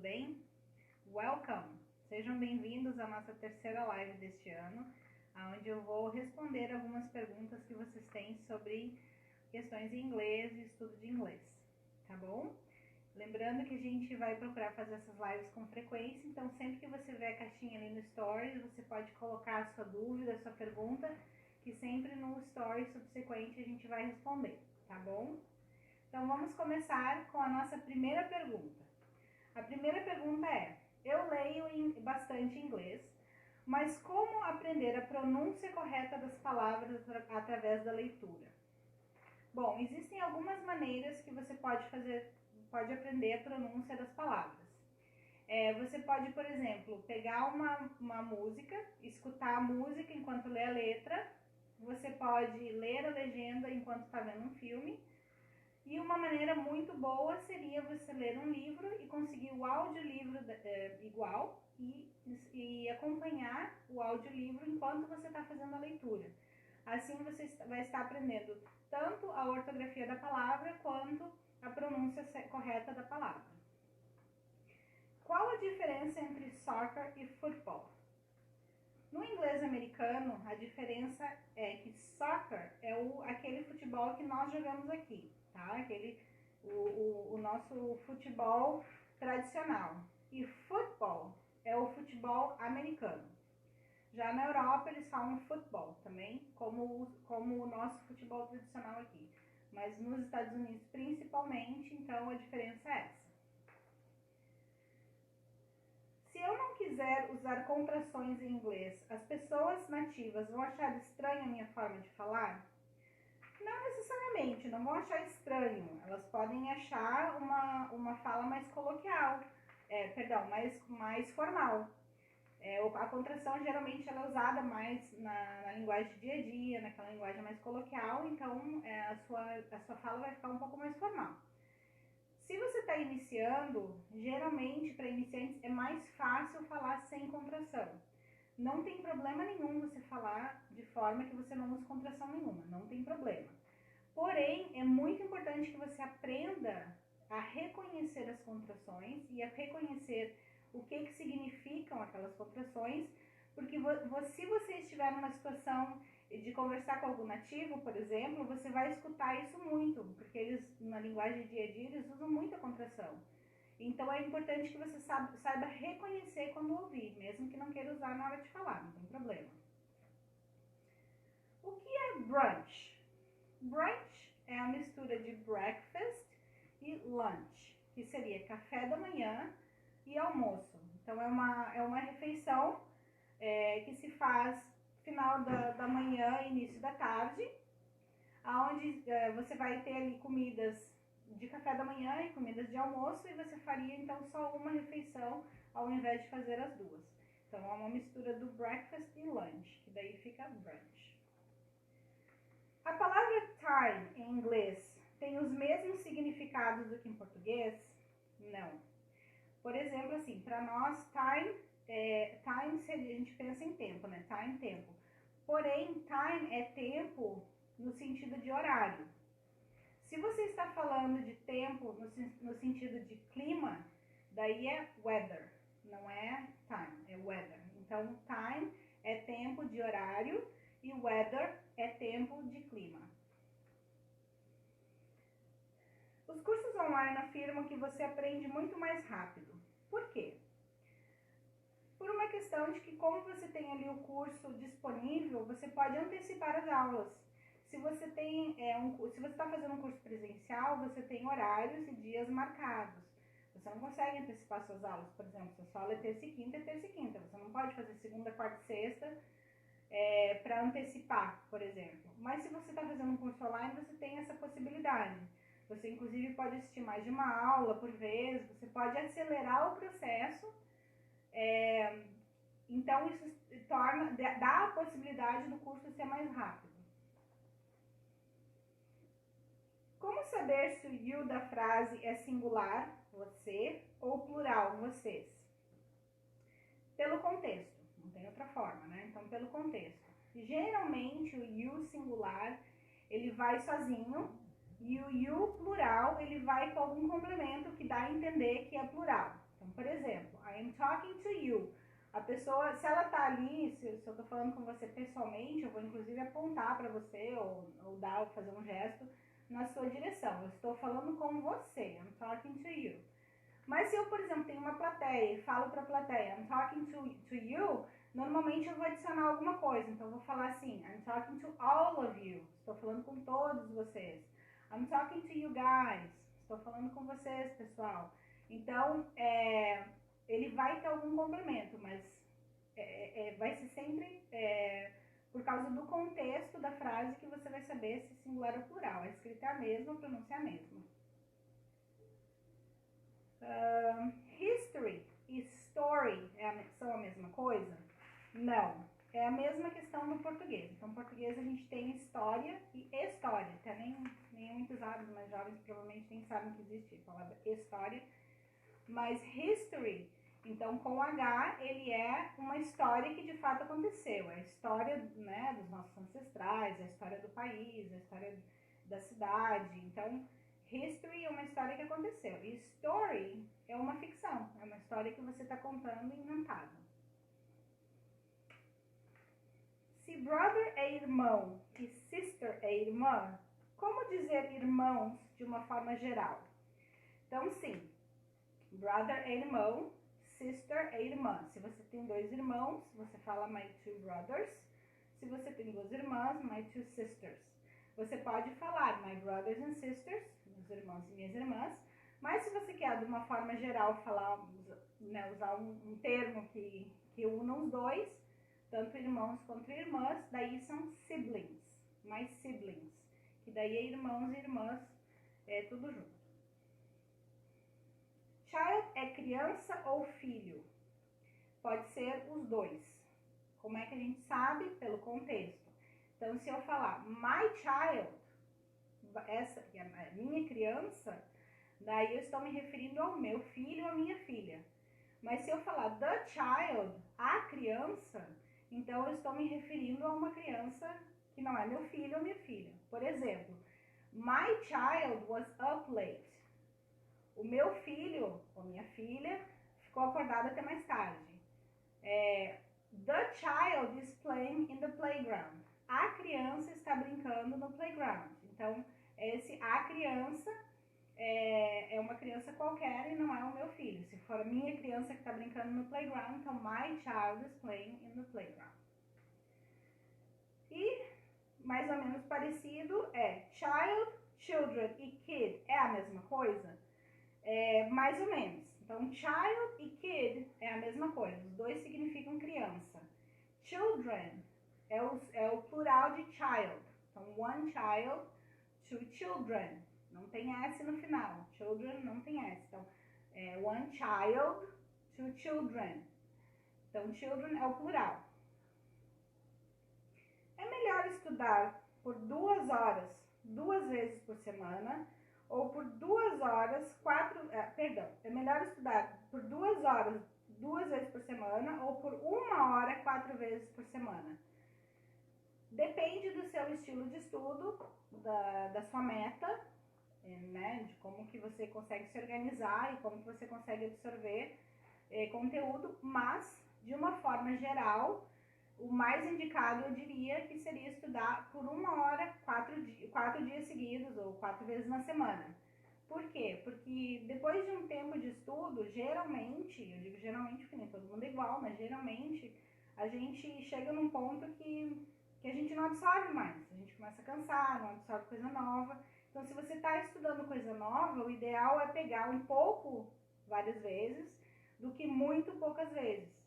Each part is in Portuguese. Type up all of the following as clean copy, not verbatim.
bem? Welcome! Sejam bem-vindos à nossa terceira live deste ano, onde eu vou responder algumas perguntas que vocês têm sobre questões em inglês e estudo de inglês, tá bom? Lembrando que a gente vai procurar fazer essas lives com frequência, então sempre que você ver a caixinha ali no Stories, você pode colocar a sua dúvida, a sua pergunta, que sempre no Story subsequente a gente vai responder, tá bom? Então vamos começar com a nossa primeira pergunta. A primeira pergunta é: eu leio bastante inglês, mas como aprender a pronúncia correta das palavras através da leitura? Bom, existem algumas maneiras que você pode aprender a pronúncia das palavras. Você pode, por exemplo, pegar uma música, escutar a música enquanto lê a letra. Você pode ler a legenda enquanto está vendo um filme. E uma maneira muito boa seria você ler um livro e conseguir o audiolivro igual e acompanhar o audiolivro enquanto você está fazendo a leitura. Assim você vai estar aprendendo tanto a ortografia da palavra quanto a pronúncia correta da palavra. Qual a diferença entre soccer e futebol? No inglês americano, a diferença é que soccer é aquele futebol que nós jogamos aqui, tá? O nosso futebol tradicional. E futebol é o futebol americano. Já na Europa eles falam futebol também, como o nosso futebol tradicional aqui. Mas nos Estados Unidos principalmente, então a diferença é essa. Se eu não quiser usar contrações em inglês, as pessoas nativas vão achar estranha a minha forma de falar? Não necessariamente, não vão achar estranho. Elas podem achar uma fala mais coloquial, mais formal. A contração geralmente ela é usada mais na linguagem do dia a dia, naquela linguagem mais coloquial, então a sua fala vai ficar um pouco mais formal. Se você está iniciando, geralmente para iniciantes é mais fácil falar sem contração. Não tem problema nenhum você falar de forma que você não use contração nenhuma, não tem problema. Porém, é muito importante que você aprenda a reconhecer as contrações e a reconhecer o que significam aquelas contrações, porque se você estiver numa situação de conversar com algum nativo, por exemplo, você vai escutar isso muito, porque eles, na linguagem do dia a dia, eles usam muita contração. Então é importante que você saiba reconhecer quando ouvir, mesmo que não queira usar na hora de falar, não tem problema. O que é brunch? Brunch é a mistura de breakfast e lunch, que seria café da manhã e almoço. Então é uma refeição que se faz final da manhã e início da tarde, onde você vai ter ali comidas de café da manhã e comidas de almoço, e você faria então só uma refeição ao invés de fazer as duas. Então é uma mistura do breakfast e lunch, que daí fica brunch. A palavra time em inglês tem os mesmos significados do que em português? Não. Por exemplo, assim, para nós time a gente pensa em tempo, né? Time, tempo. Porém, time é tempo no sentido de horário. Se você está falando de tempo no sentido de clima, daí é weather, não é time, é weather. Então, time é tempo de horário e weather é tempo de clima. Os cursos online afirmam que você aprende muito mais rápido. Por quê? Por uma questão de que, como você tem ali o curso disponível, você pode antecipar as aulas. Se você está fazendo um curso presencial, você tem horários e dias marcados. Você não consegue antecipar suas aulas, por exemplo, se a sua aula é terça e quinta, é terça e quinta. Você não pode fazer segunda, quarta e sexta para antecipar, por exemplo. Mas se você está fazendo um curso online, você tem essa possibilidade. Você, inclusive, pode assistir mais de uma aula por vez, você pode acelerar o processo. Então, isso dá a possibilidade do curso ser mais rápido. Como saber se o you da frase é singular, você, ou plural, vocês? Pelo contexto, não tem outra forma, né? Então, pelo contexto. Geralmente, o you singular, ele vai sozinho, e o you plural, ele vai com algum complemento que dá a entender que é plural. Então, por exemplo, I'm talking to you. A pessoa, se ela tá ali, se eu tô falando com você pessoalmente, eu vou inclusive apontar para você ou fazer um gesto na sua direção. Eu estou falando com você. I'm talking to you. Mas se eu, por exemplo, tenho uma plateia e falo para a plateia, I'm talking to you, normalmente eu vou adicionar alguma coisa. Então eu vou falar assim, I'm talking to all of you. Estou falando com todos vocês. I'm talking to you guys. Estou falando com vocês, pessoal. Então, ele vai ter algum complemento, mas vai ser sempre por causa do contexto da frase que você vai saber se singular ou plural. A escrita é a mesma, a pronúncia é a mesma. History e story são a mesma coisa? Não. É a mesma questão no português. Então, no português a gente tem história e história. Até nem muitos hábitos mais jovens provavelmente nem sabem que existe a palavra história. Mas history, então com H, ele é uma história que de fato aconteceu. É a história, né, dos nossos ancestrais, a história do país, a história da cidade. Então, history é uma história que aconteceu. E story é uma ficção. É uma história que você está contando inventada. Se brother é irmão e sister é irmã, como dizer irmãos de uma forma geral? Então, sim, brother é irmão, sister é irmã. Se você tem 2 irmãos, você fala my 2 brothers. Se você tem 2 irmãs, my 2 sisters. Você pode falar my brothers and sisters, meus irmãos e minhas irmãs. Mas se você quer, de uma forma geral, falar, né, usar um termo que una os dois, tanto irmãos quanto irmãs, daí são siblings, my siblings, que daí é irmãos e irmãs, tudo junto. Child é criança ou filho? Pode ser os dois. Como é que a gente sabe? Pelo contexto. Então, se eu falar my child, essa é a minha criança, daí eu estou me referindo ao meu filho ou à minha filha. Mas se eu falar the child, a criança, então eu estou me referindo a uma criança que não é meu filho ou minha filha. Por exemplo, my child was up late. O meu filho ou minha filha ficou acordado até mais tarde. The child is playing in the playground. A criança está brincando no playground. Então, a criança é uma criança qualquer e não é o meu filho. Se for a minha criança que está brincando no playground, então my child is playing in the playground. E, mais ou menos parecido, child, children e kid é a mesma coisa? Mais ou menos. Então, child e kid é a mesma coisa. Os dois significam criança. Children é o plural de child. Então, one child, two children. Não tem S no final. Children não tem S. Então, one child, two children. Então, children é o plural. É melhor estudar por 2 horas, 2 vezes por semana, ou por 2 horas, é melhor estudar por 2 horas, 2 vezes por semana, ou por 1 hora, 4 vezes por semana. Depende do seu estilo de estudo, da sua meta, né, de como que você consegue se organizar e como que você consegue absorver conteúdo, mas, de uma forma geral, o mais indicado, eu diria, que seria estudar por 1 hora, 4 dias seguidos, ou 4 vezes na semana. Por quê? Porque depois de um tempo de estudo, geralmente, eu digo geralmente porque nem todo mundo é igual, mas geralmente a gente chega num ponto que a gente não absorve mais. A gente começa a cansar, não absorve coisa nova. Então, se você está estudando coisa nova, o ideal é pegar um pouco, várias vezes, do que muito poucas vezes.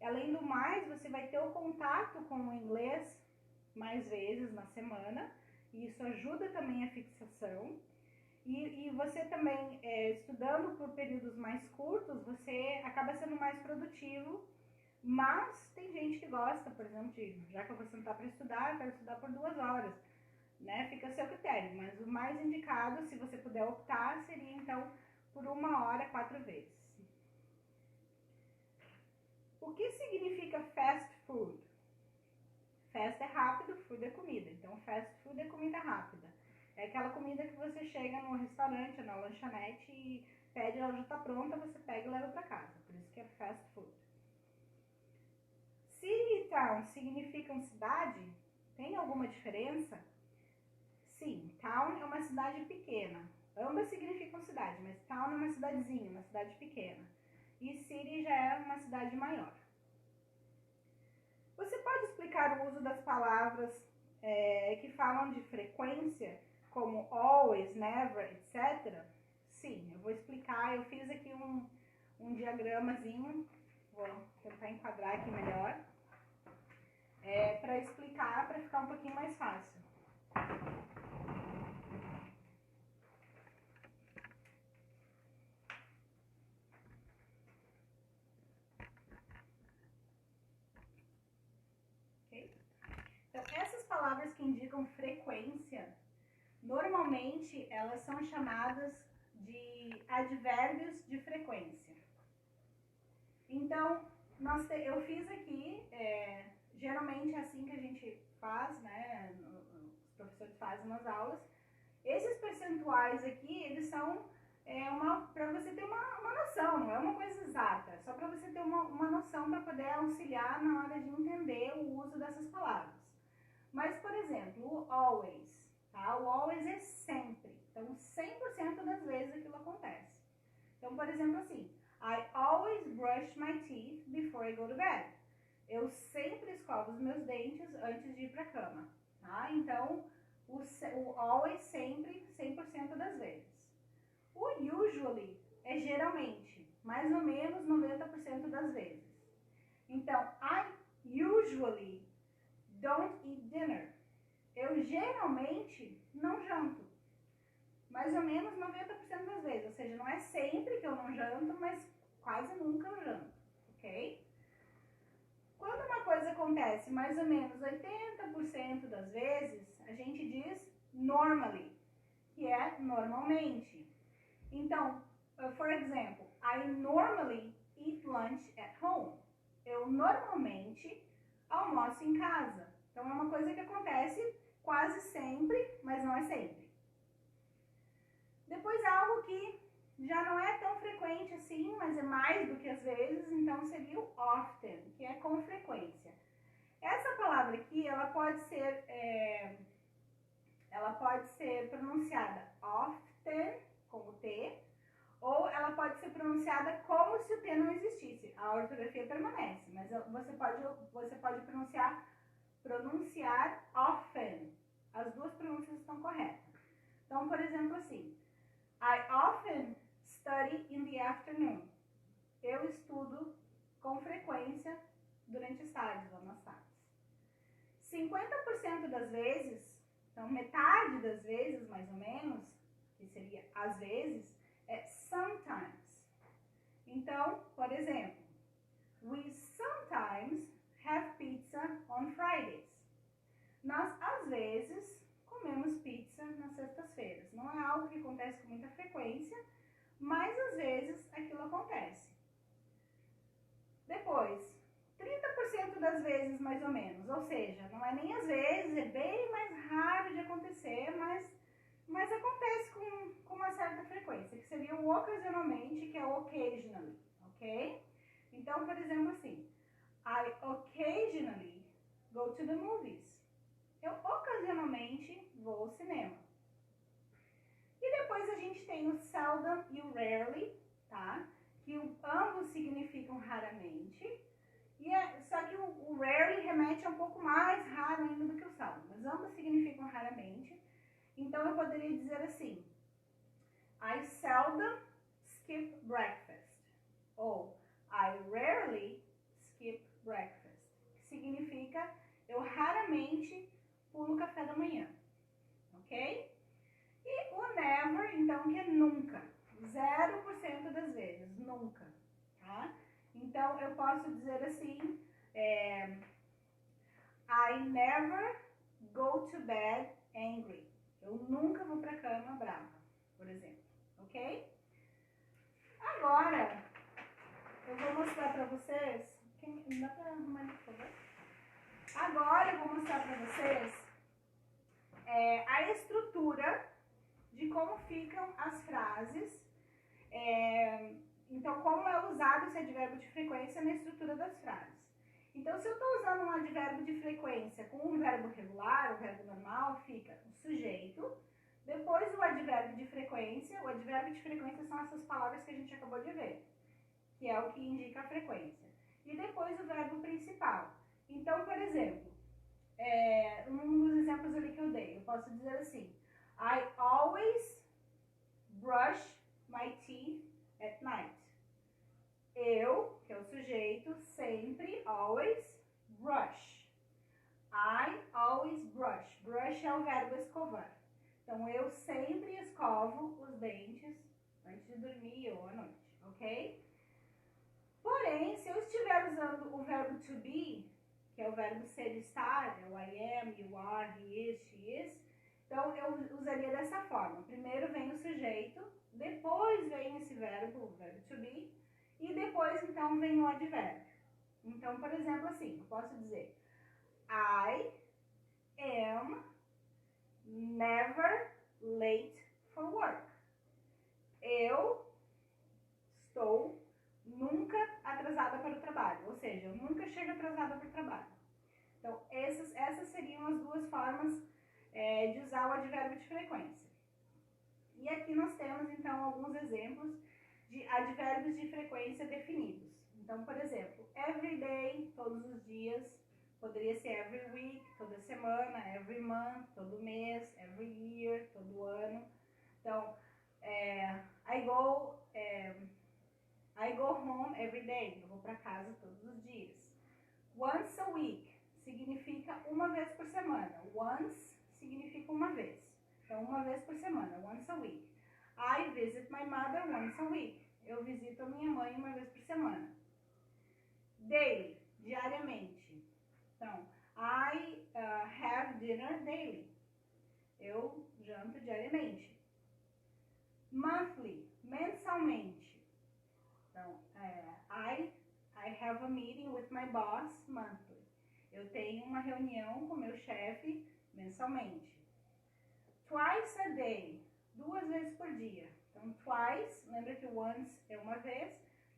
Além do mais, você vai ter o contato com o inglês mais vezes na semana, e isso ajuda também a fixação. E você também, estudando por períodos mais curtos, você acaba sendo mais produtivo, mas tem gente que gosta, por exemplo, já que eu vou sentar para estudar, eu quero estudar por 2 horas, né? Fica a seu critério, mas o mais indicado, se você puder optar, seria então por 1 hora, 4 vezes. O que significa fast food? Fast é rápido, food é comida. Então, fast food é comida rápida. É aquela comida que você chega no restaurante ou na lanchonete e pede, ela já está pronta, você pega e leva para casa. Por isso que é fast food. City e town significam cidade? Tem alguma diferença? Sim, town é uma cidade pequena. Ambas significam cidade, mas town é uma cidadezinha, uma cidade pequena. E city já é uma cidade maior. Você pode explicar o uso das palavras que falam de frequência, como always, never, etc.? Sim, eu vou explicar. Eu fiz aqui um diagramazinho, vou tentar enquadrar aqui melhor, para explicar, para ficar um pouquinho mais fácil. Então, essas palavras que indicam frequência, normalmente elas são chamadas de advérbios de frequência. Então, eu fiz aqui, geralmente é assim que a gente faz, né? Os professores fazem nas aulas. Esses percentuais aqui, eles são para você ter uma noção, não é uma coisa exata, é só para você ter uma noção para poder auxiliar na hora de entender o uso dessas palavras. Mas, por exemplo, o always, tá? O always é sempre. Então, 100% das vezes aquilo acontece. Então, por exemplo, assim, I always brush my teeth before I go to bed. Eu sempre escovo os meus dentes antes de ir para a cama, tá? Então, o always sempre, 100% das vezes. O usually é geralmente, mais ou menos 90% das vezes. Então, I usually don't eat dinner. Eu geralmente não janto. Mais ou menos 90% das vezes. Ou seja, não é sempre que eu não janto, mas quase nunca eu janto, ok? Quando uma coisa acontece mais ou menos 80% das vezes, a gente diz normally, que é normalmente. Então, for example, I normally eat lunch at home. Eu normalmente almoço em casa. Então, é uma coisa que acontece quase sempre, mas não é sempre. Depois, algo que já não é tão frequente assim, mas é mais do que às vezes, então seria o often, que é com frequência. Essa palavra aqui, ela pode ser pronunciada often, com o T, ou ela pode ser pronunciada como se o T não existisse. A ortografia permanece, mas você pode pronunciar often. As duas pronúncias estão corretas. Então, por exemplo, assim, I often study in the afternoon. Eu estudo com frequência durante as tardes ou nas tardes. 50% das vezes, então metade das vezes, mais ou menos, que seria às vezes, é sometimes. Então, por exemplo, we sometimes have pizza on Fridays. Nós, às vezes, comemos pizza nas sextas-feiras. Não é algo que acontece com muita frequência, mas às vezes aquilo acontece. Depois, 30% das vezes, mais ou menos. Ou seja, não é nem às vezes, é bem mais raro de acontecer, mas acontece com uma certa frequência, que seria o ocasionalmente, que é o occasionally, ok? Então, por exemplo, assim, I occasionally go to the movies. Eu ocasionalmente vou ao cinema. E depois a gente tem o seldom e o rarely, tá? Que ambos significam raramente. Só que o rarely remete a um pouco mais raro ainda do que o seldom, mas ambos significam raramente. Então eu poderia dizer assim, I seldom skip breakfast. Ou I rarely skip breakfast. Que significa eu raramente pulo o café da manhã. Ok? E o never, então, que é nunca. 0% das vezes, nunca. Tá? Então, eu posso dizer assim, I never go to bed angry. Eu nunca vou pra cama brava, por exemplo. Ok? Agora, eu vou mostrar pra vocês... Dá pra arrumar ali, por favor? Agora, eu vou mostrar pra vocês a estrutura de como ficam as frases Então, como é usado esse advérbio de frequência na estrutura das frases. Então, se eu estou usando um advérbio de frequência com um verbo regular, um verbo normal, fica o sujeito, depois o advérbio de frequência. O advérbio de frequência são essas palavras que a gente acabou de ver, que é o que indica a frequência. E depois o verbo principal. Então, por exemplo, um dos exemplos ali que eu dei, eu posso dizer assim: I always brush my teeth at night. Eu, que é o sujeito, sempre, always, brush. I always brush. Brush é o verbo escovar. Então, eu sempre escovo os dentes antes de dormir ou à noite, ok? Porém, se eu estiver usando o verbo to be, que é o verbo ser e estar, é o I am, you are, he is, she is, então eu usaria dessa forma. Primeiro vem o sujeito, depois vem esse verbo, o verbo to be, e depois então vem o advérbio. Então, por exemplo, assim, eu posso dizer I am never late for work. Eu estou nunca atrasada para o trabalho, ou seja, eu nunca chego atrasada para o trabalho. Então, essas seriam as duas formas de usar o advérbio de frequência. E aqui nós temos, então, alguns exemplos de advérbios de frequência definidos. Então, por exemplo, every day, todos os dias, poderia ser every week, toda semana, every month, todo mês, every year, todo ano. Então, I go home every day, eu vou para casa todos os dias. Once a week significa uma vez por semana. Once significa uma vez. Então, uma vez por semana, once a week. I visit my mother once a week. Eu visito a minha mãe uma vez por semana. Daily, diariamente. Então, I have dinner daily. Eu janto diariamente. Monthly, mensalmente. Então, I have a meeting with my boss monthly. Eu tenho uma reunião com meu chefe mensalmente. Twice a day, 2 vezes por dia. Então, twice, lembra que once é uma vez,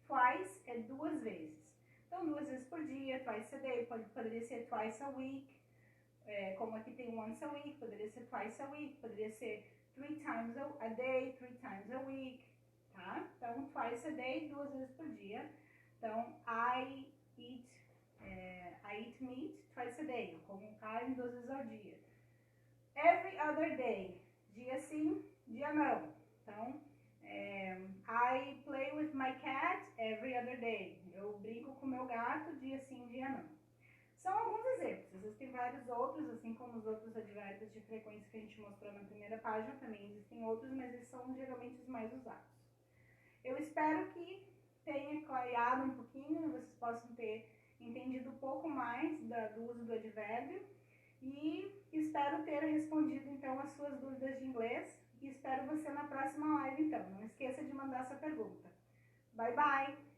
twice é 2 vezes. Então, 2 vezes por dia, twice a day, poderia ser twice a week, como aqui tem once a week, poderia ser twice a week, poderia ser 3 times a day, 3 times a week, tá? Então, twice a day, 2 vezes por dia. Então, I eat meat twice a day, eu como carne 2 vezes ao dia. Every other day, dia sim, dia não. Então, I play with my cat every other day. Eu brinco com meu gato dia sim, dia não. São alguns exemplos, existem vários outros, assim como os outros advérbios de frequência que a gente mostrou na primeira página, também existem outros, mas eles são geralmente os mais usados. Eu espero que tenha clareado um pouquinho, vocês possam ter entendido um pouco mais do uso do advérbio e espero ter respondido então as suas dúvidas de inglês e espero você na próxima live então. Não esqueça de mandar sua pergunta. Bye, bye!